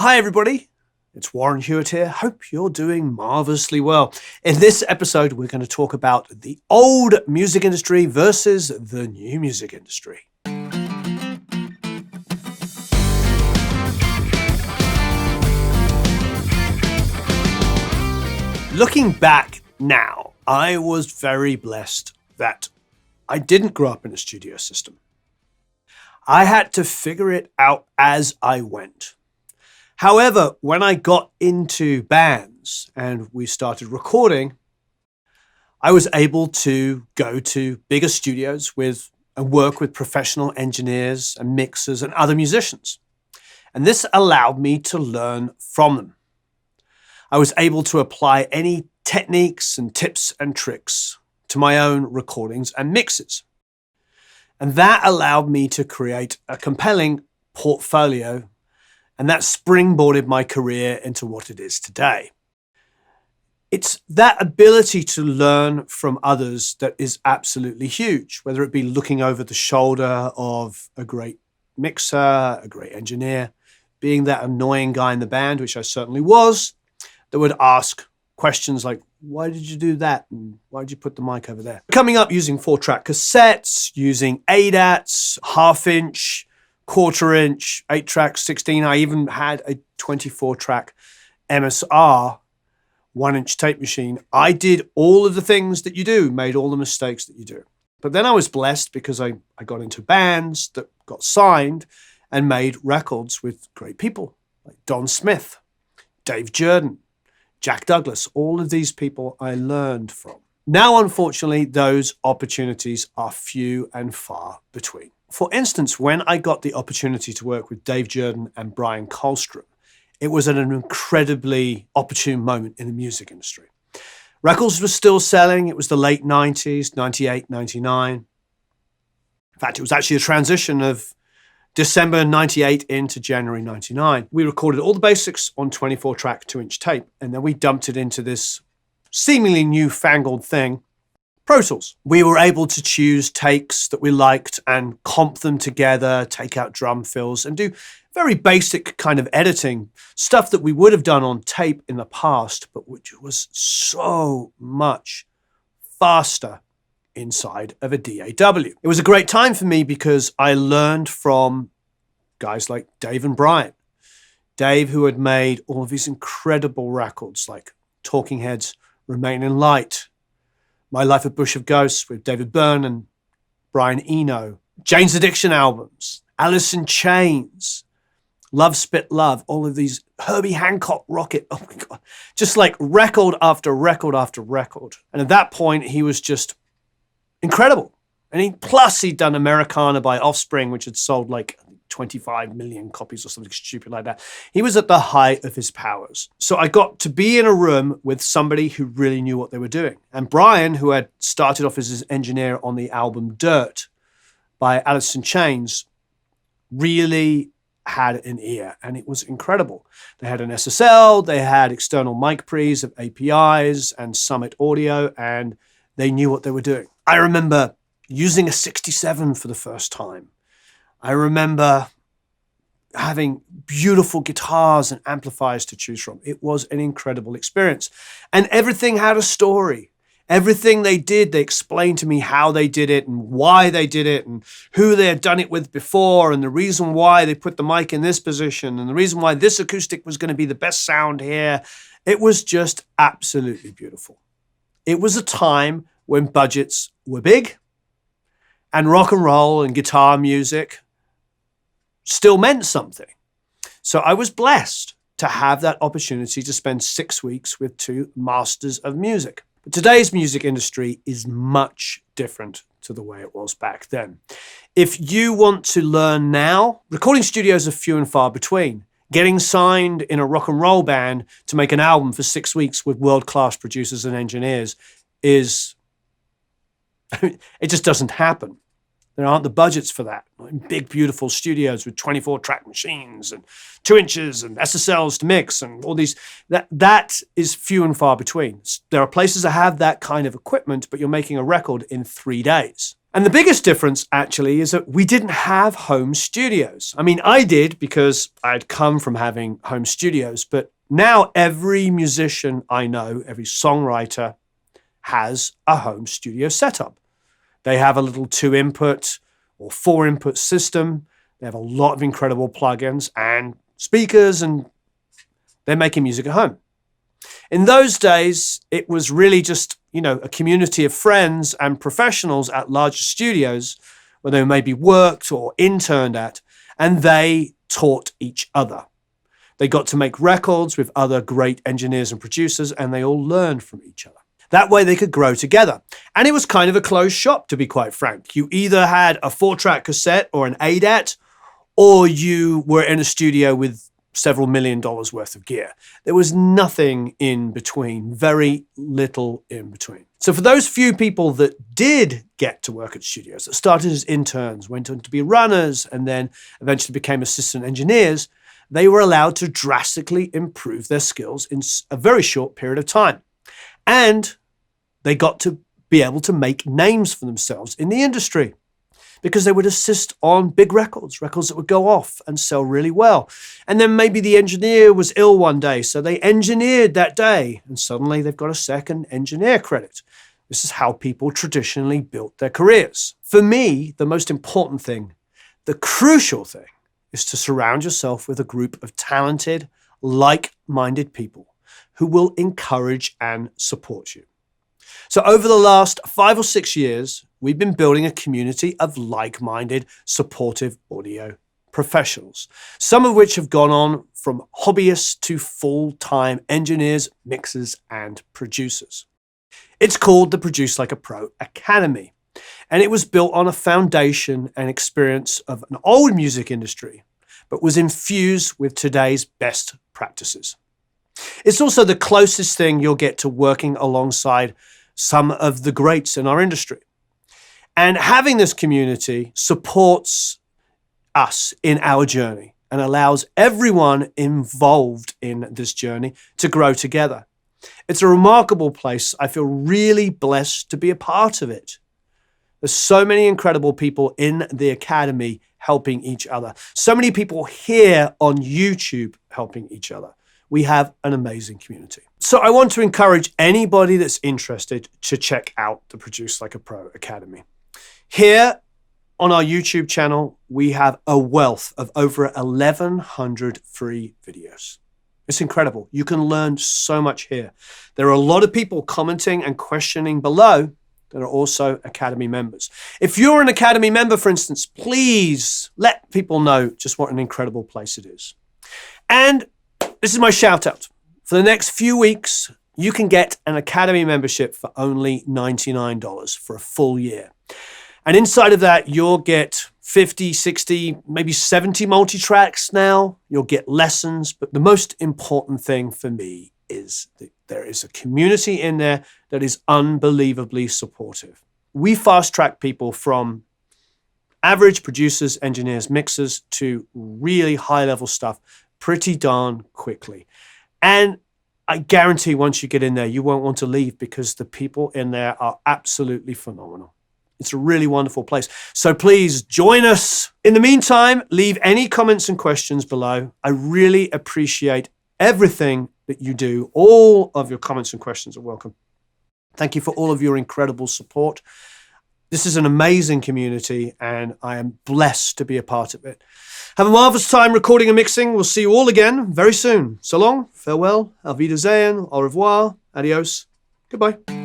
Hi everybody, it's Warren Hewitt here. Hope you're doing marvelously well. In this episode, we're going to talk about the old music industry versus the new music industry. Looking back now, I was very blessed that I didn't grow up in a studio system. I had to figure it out as I went. However, when I got into bands and we started recording, I was able to go to bigger studios and work with professional engineers and mixers and other musicians. And this allowed me to learn from them. I was able to apply any techniques and tips and tricks to my own recordings and mixes. And that allowed me to create a compelling portfolio, and that springboarded my career into what it is today. It's that ability to learn from others that is absolutely huge, whether it be looking over the shoulder of a great mixer, a great engineer, being that annoying guy in the band, which I certainly was, that would ask questions like, why did you do that? And why did you put the mic over there? Coming up using 4-track cassettes, using ADATs, half-inch, quarter-inch, 8-track, 16. I even had a 24-track MSR 1-inch tape machine. I did all of the things that you do, made all the mistakes that you do. But then I was blessed because I got into bands that got signed and made records with great people like Don Smith, Dave Jordan, Jack Douglas. All of these people I learned from. Now, unfortunately, those opportunities are few and far between. For instance, when I got the opportunity to work with Dave Jordan and Brian Colstrom, it was at an incredibly opportune moment in the music industry. Records were still selling. It was the late 90s, 98, 99. In fact, it was actually a transition of December 98 into January 99. We recorded all the basics on 24-track 2-inch tape, and then we dumped it into this seemingly newfangled thing, Pro Tools. We were able to choose takes that we liked and comp them together, take out drum fills, and do very basic kind of editing, stuff that we would have done on tape in the past, but which was so much faster inside of a DAW. It was a great time for me because I learned from guys like Dave and Brian. Dave, who had made all of these incredible records like Talking Heads, Remain in Light, My Life a Bush of Ghosts with David Byrne and Brian Eno, Jane's Addiction albums, Alice in Chains, Love Spit Love, all of these, Herbie Hancock Rocket, oh my God, just like record after record after record. And at that point, he was just incredible. And plus he'd done Americana by Offspring, which had sold like 25 million copies or something stupid like that. He was at the height of his powers. So I got to be in a room with somebody who really knew what they were doing. And Brian, who had started off as his engineer on the album Dirt by Alice in Chains, really had an ear, and it was incredible. They had an SSL, they had external mic pre's of APIs and Summit Audio, and they knew what they were doing. I remember using a 67 for the first time. I remember having beautiful guitars and amplifiers to choose from. It was an incredible experience. And everything had a story. Everything they did, they explained to me how they did it and why they did it and who they had done it with before and the reason why they put the mic in this position and the reason why this acoustic was going to be the best sound here. It was just absolutely beautiful. It was a time when budgets were big and rock and roll and guitar music still meant something. So I was blessed to have that opportunity to spend 6 weeks with two masters of music. But today's music industry is much different to the way it was back then. If you want to learn now, recording studios are few and far between. Getting signed in a rock and roll band to make an album for 6 weeks with world-class producers and engineers is, it just doesn't happen. There aren't the budgets for that. In big, beautiful studios with 24-track machines and 2 inches and SSLs to mix and all these. That is few and far between. There are places that have that kind of equipment, but you're making a record in 3 days. And the biggest difference actually is that we didn't have home studios. I mean, I did because I'd come from having home studios, but now every musician I know, every songwriter has a home studio setup. They have a little 2-input or 4-input system. They have a lot of incredible plugins and speakers, and they're making music at home. In those days, it was really just, a community of friends and professionals at larger studios where they maybe worked or interned at, and they taught each other. They got to make records with other great engineers and producers, and they all learned from each other. That way they could grow together. And it was kind of a closed shop, to be quite frank. You either had a 4-track cassette or an ADAT, or you were in a studio with several $1 million worth of gear. There was nothing in between, very little in between. So for those few people that did get to work at studios, that started as interns, went on to be runners, and then eventually became assistant engineers, they were allowed to drastically improve their skills in a very short period of time. And they got to be able to make names for themselves in the industry because they would assist on big records that would go off and sell really well. And then maybe the engineer was ill one day, so they engineered that day, and suddenly they've got a second engineer credit. This is how people traditionally built their careers. For me, the most important thing, the crucial thing, is to surround yourself with a group of talented, like-minded people who will encourage and support you. So over the last 5 or 6 years, we've been building a community of like-minded, supportive audio professionals, some of which have gone on from hobbyists to full-time engineers, mixers, and producers. It's called the Produce Like a Pro Academy, and it was built on a foundation and experience of an old music industry, but was infused with today's best practices. It's also the closest thing you'll get to working alongside some of the greats in our industry. And having this community supports us in our journey and allows everyone involved in this journey to grow together. It's a remarkable place. I feel really blessed to be a part of it. There's so many incredible people in the academy helping each other. So many people here on YouTube helping each other. We have an amazing community. So I want to encourage anybody that's interested to check out the Produce Like a Pro Academy. Here on our YouTube channel, we have a wealth of over 1,100 free videos. It's incredible. You can learn so much here. There are a lot of people commenting and questioning below that are also Academy members. If you're an Academy member, for instance, please let people know just what an incredible place it is. And this is my shout out. For the next few weeks, you can get an Academy membership for only $99 for a full year. And inside of that, you'll get 50, 60, maybe 70 multi-tracks now. You'll get lessons. But the most important thing for me is that there is a community in there that is unbelievably supportive. We fast-track people from average producers, engineers, mixers to really high-level stuff pretty darn quickly. And I guarantee once you get in there, you won't want to leave because the people in there are absolutely phenomenal. It's a really wonderful place. So please join us. In the meantime, leave any comments and questions below. I really appreciate everything that you do. All of your comments and questions are welcome. Thank you for all of your incredible support. This is an amazing community, and I am blessed to be a part of it. Have a marvelous time recording and mixing. We'll see you all again very soon. So long, farewell, auf Wiedersehen, au revoir, adios, goodbye.